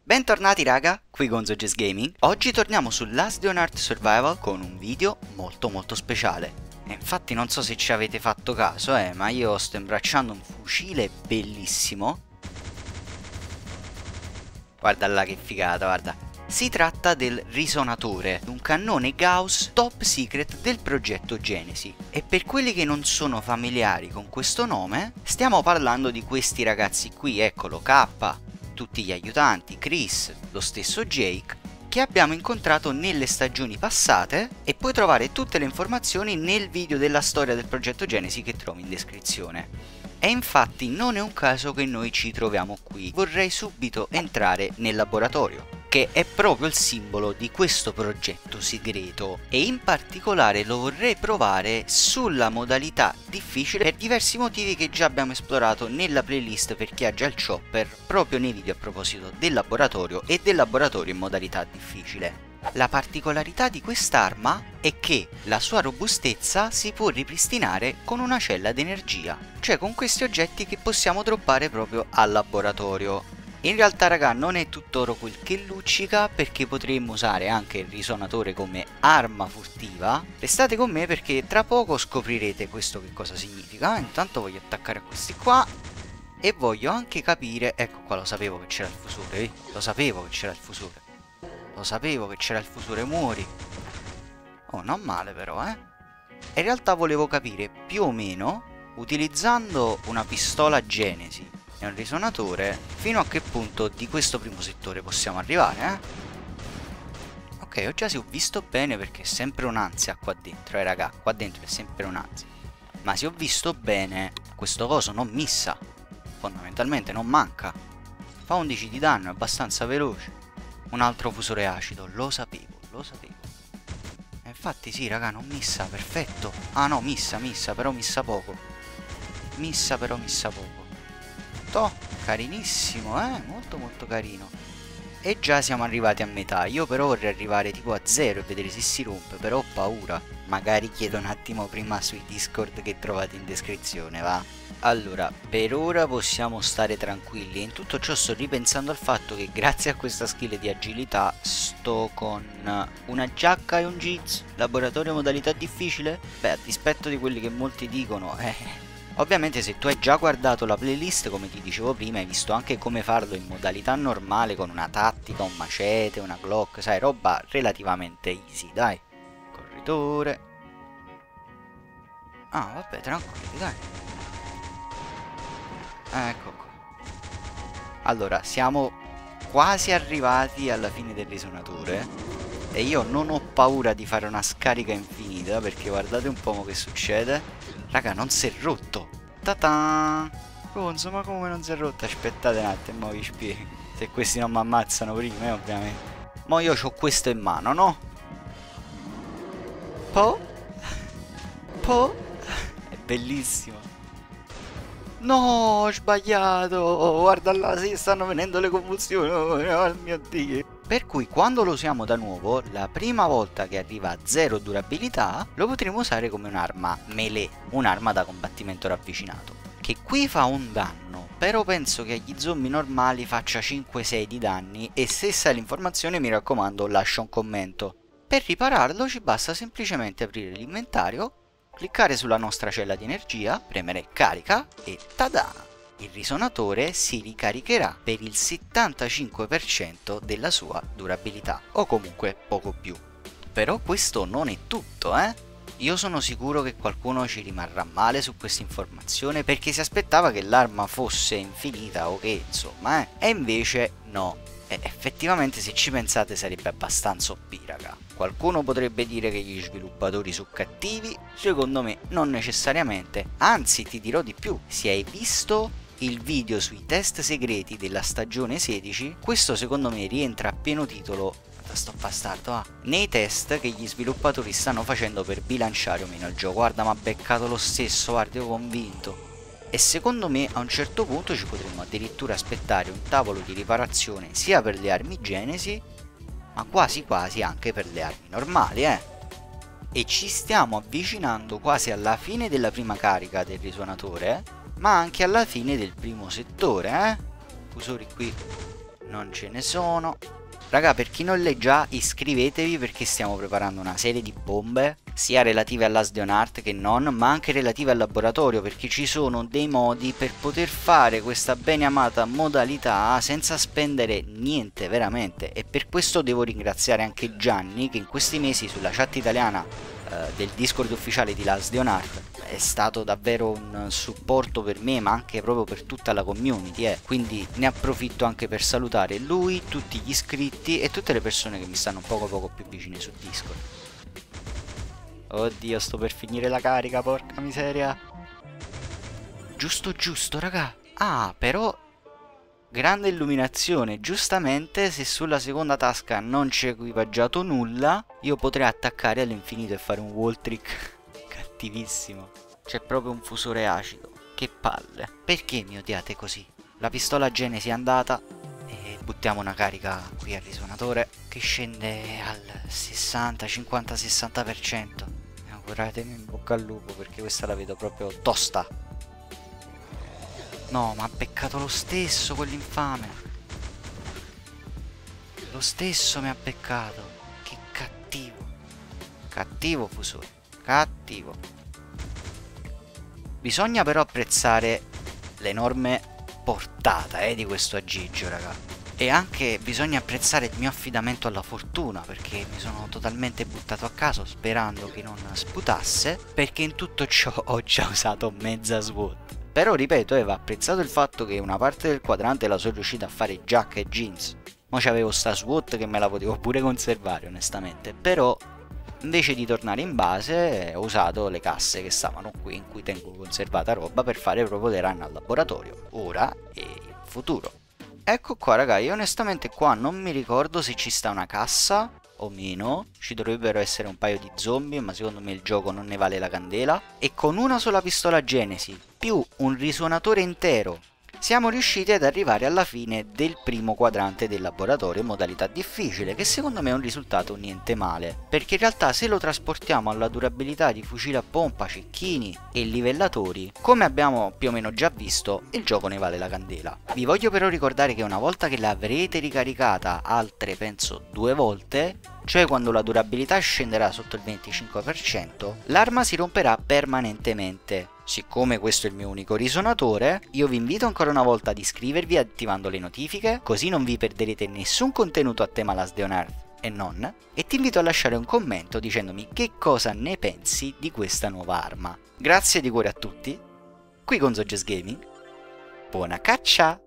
Bentornati raga, qui Gonzo Jazz Gaming. Oggi torniamo su Last Day on Earth Survival con un video molto speciale. E infatti non so se ci avete fatto caso, ma io sto imbracciando un fucile bellissimo. Guarda là che figata, guarda. Si tratta del risonatore, un cannone Gauss top secret del progetto Genesi. E per quelli che non sono familiari con questo nome, stiamo parlando di questi ragazzi qui, eccolo, K, tutti gli aiutanti, Chris, lo stesso Jake, che abbiamo incontrato nelle stagioni passate, e puoi trovare tutte le informazioni nel video della storia del progetto Genesi che trovi in descrizione. E infatti non è un caso che noi ci troviamo qui. Vorrei subito entrare nel laboratorio, che è proprio il simbolo di questo progetto segreto, e in particolare lo vorrei provare sulla modalità difficile per diversi motivi che già abbiamo esplorato nella playlist per chi ha già il chopper, proprio nei video a proposito del laboratorio e del laboratorio in modalità difficile. La particolarità di quest'arma è che la sua robustezza si può ripristinare con una cella d'energia, cioè con questi oggetti che possiamo droppare proprio al laboratorio. In realtà raga non è tutto oro quel che luccica, perché potremmo usare anche il risonatore come arma furtiva. Restate con me perché tra poco scoprirete questo che cosa significa. Intanto voglio attaccare a questi qua e voglio anche capire, ecco qua, lo sapevo che c'era il fusore, lo sapevo che c'era il fusore. Lo sapevo che c'era il fusore, muori. Oh, non male però, In realtà volevo capire più o meno, utilizzando una pistola Genesi e un risonatore, fino a che punto di questo primo settore possiamo arrivare, Ok, già si ho visto bene perché è sempre un'ansia qua dentro, raga, qua dentro è sempre un'ansia. Ma se ho visto bene, questo coso non missa, fondamentalmente non manca. Fa 11 di danno, è abbastanza veloce. Un altro fusore acido, lo sapevo. E infatti sì, raga, non missa, perfetto. Ah no, missa, però missa poco. Missa poco. Toh, carinissimo, molto carino. E già siamo arrivati a metà. Io però vorrei arrivare tipo a 0 e vedere se si rompe, però ho paura. Magari chiedo un attimo prima sui Discord che trovate in descrizione, va? Allora, per ora possiamo stare tranquilli, e in tutto ciò sto ripensando al fatto che grazie a questa skill di agilità sto con una giacca e un jeans. Laboratorio modalità difficile? Beh, a dispetto di quelli che molti dicono, ovviamente se tu hai già guardato la playlist, come ti dicevo prima, hai visto anche come farlo in modalità normale con una tattica, un macete, una Glock, sai, roba relativamente easy, dai. Corridore. Ah, vabbè, tranquilli, dai. Ecco qua. Allora, siamo quasi arrivati alla fine del risonatore e io non ho paura di fare una scarica infinita, perché guardate un po' che succede. Raga, non si è rotto. Ta-ta! Gonzo, ma come non si è rotto? Aspettate un attimo, vi spiego. Se questi non mi ammazzano prima, ovviamente. Mo' io ho questo in mano, no? È bellissimo. No, ho sbagliato. Guarda là, si stanno venendo le convulsioni. Oh mio Dio. Per cui quando lo usiamo da nuovo, la prima volta che arriva a 0 durabilità, lo potremo usare come un'arma melee, un'arma da combattimento ravvicinato, che qui fa un danno, però penso che agli zombie normali faccia 5-6 di danni, e se sai l'informazione mi raccomando lascia un commento. Per ripararlo ci basta semplicemente aprire l'inventario, cliccare sulla nostra cella di energia, premere carica e tada! Il risonatore si ricaricherà per il 75% della sua durabilità, o comunque poco più. Però questo non è tutto, Io sono sicuro che qualcuno ci rimarrà male su questa informazione, perché si aspettava che l'arma fosse infinita o che insomma, e invece no. E effettivamente se ci pensate sarebbe abbastanza OP, raga. Qualcuno potrebbe dire che gli sviluppatori sono cattivi, secondo me non necessariamente, anzi ti dirò di più, se hai visto il video sui test segreti della stagione 16, questo secondo me rientra a pieno titolo, sto bastardo, nei test che gli sviluppatori stanno facendo per bilanciare o meno il gioco. Guarda, mi ha beccato lo stesso, guarda, io convinto. E secondo me a un certo punto ci potremmo addirittura aspettare un tavolo di riparazione sia per le armi Genesi, ma quasi anche per le armi normali, E ci stiamo avvicinando quasi alla fine della prima carica del risonatore, ma anche alla fine del primo settore, Fusori qui non ce ne sono. Raga, per chi non l'è già, iscrivetevi perché stiamo preparando una serie di bombe, sia relative all'Asdionart che non, ma anche relative al laboratorio, perché ci sono dei modi per poter fare questa bene amata modalità senza spendere niente veramente. E per questo devo ringraziare anche Gianni, che in questi mesi sulla chat italiana del Discord ufficiale di Asdionart è stato davvero un supporto per me, ma anche proprio per tutta la community, quindi ne approfitto anche per salutare lui, tutti gli iscritti e tutte le persone che mi stanno poco più vicine su Discord. Oddio, sto per finire la carica, porca miseria. Giusto raga. Ah, però grande illuminazione. Giustamente, se sulla seconda tasca non c'è equipaggiato nulla, io potrei attaccare all'infinito e fare un wall trick cattivissimo. C'è proprio un fusore acido. Che palle. Perché mi odiate così? La pistola Genesi è andata e buttiamo una carica qui al risuonatore che scende al 60, 50, 60%. Auguratemi in bocca al lupo perché questa la vedo proprio tosta. No, ma ha beccato lo stesso quell'infame. Lo stesso mi ha beccato. Che cattivo. Cattivo fusore. Cattivo. Bisogna però apprezzare l'enorme portata di questo aggeggio, raga. E anche bisogna apprezzare il mio affidamento alla fortuna, perché mi sono totalmente buttato a caso sperando che non sputasse, perché in tutto ciò ho già usato mezza SWAT. Però ripeto, va apprezzato il fatto che una parte del quadrante la sono riuscito a fare giacca e jeans. Mo c'avevo sta SWAT che me la potevo pure conservare onestamente, però invece di tornare in base ho usato le casse che stavano qui in cui tengo conservata roba per fare proprio le run al laboratorio, ora e in futuro. Ecco qua raga, io onestamente qua non mi ricordo se ci sta una cassa o meno, ci dovrebbero essere un paio di zombie, ma secondo me il gioco non ne vale la candela. E con una sola pistola Genesi più un risuonatore intero siamo riusciti ad arrivare alla fine del primo quadrante del laboratorio in modalità difficile, che secondo me è un risultato niente male, perché in realtà se lo trasportiamo alla durabilità di fucile a pompa, cecchini e livellatori, come abbiamo più o meno già visto, il gioco ne vale la candela. Vi voglio però ricordare che una volta che l'avrete ricaricata altre penso 2 volte, cioè quando la durabilità scenderà sotto il 25%, l'arma si romperà permanentemente. Siccome questo è il mio unico risuonatore, io vi invito ancora una volta ad iscrivervi attivando le notifiche, così non vi perderete nessun contenuto a tema Asdionart e non, e ti invito a lasciare un commento dicendomi che cosa ne pensi di questa nuova arma. Grazie di cuore a tutti, qui con Zoges Gaming, buona caccia!